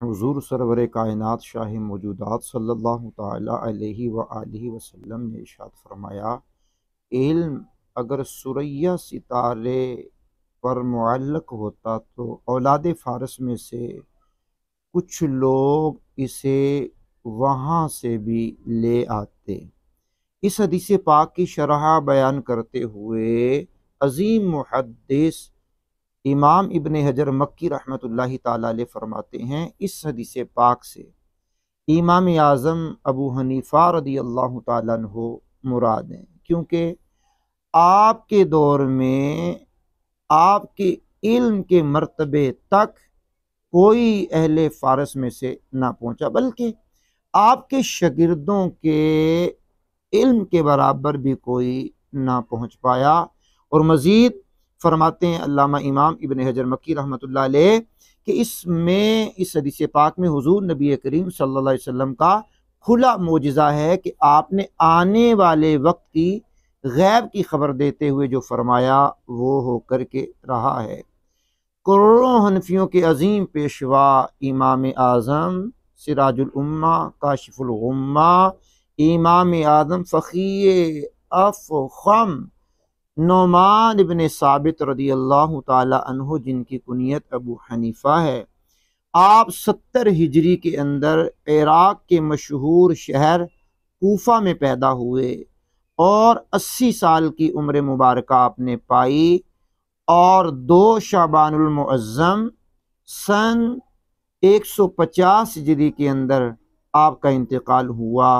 حضور سرور کائنات شاہ موجودات صلی اللہ تعالی علیہ وآلہ وسلم نے ارشاد فرمایا، علم اگر ثریا ستارے پر معلق ہوتا تو اولاد فارس میں سے کچھ لوگ اسے وہاں سے بھی لے آتے۔ اس حدیث پاک کی شرح بیان کرتے ہوئے عظیم محدث امام ابن حجر مکی رحمۃ اللہ تعالی علیہ فرماتے ہیں، اس حدیث پاک سے امام اعظم ابو حنیفہ رضی اللہ تعالیٰ عنہ مراد ہیں، کیونکہ آپ کے دور میں آپ کے علم کے مرتبے تک کوئی اہل فارس میں سے نہ پہنچا، بلکہ آپ کے شاگردوں کے علم کے برابر بھی کوئی نہ پہنچ پایا۔ اور مزید فرماتے ہیں علامہ امام ابن حجر مکی رحمۃ اللہ علیہ کہ اس حدیث پاک میں حضور نبی کریم صلی اللہ علیہ وسلم کا کھلا معجزہ ہے کہ آپ نے آنے والے وقت کی غیب کی خبر دیتے ہوئے جو فرمایا وہ ہو کر کے رہا ہے۔ کروڑوں حنفیوں کے عظیم پیشوا امام اعظم سراج الامہ کاشف الغمہ امام اعظم فقیہ افخم نعمان ابن ثابت رضی اللہ تعالی عنہ، جن کی کنیت ابو حنیفہ ہے، آپ 70 ہجری کے اندر عراق کے مشہور شہر کوفہ میں پیدا ہوئے اور 80 سال کی عمر مبارکہ آپ نے پائی، اور 2 شعبان المعظم سن 150 ہجری کے اندر آپ کا انتقال ہوا۔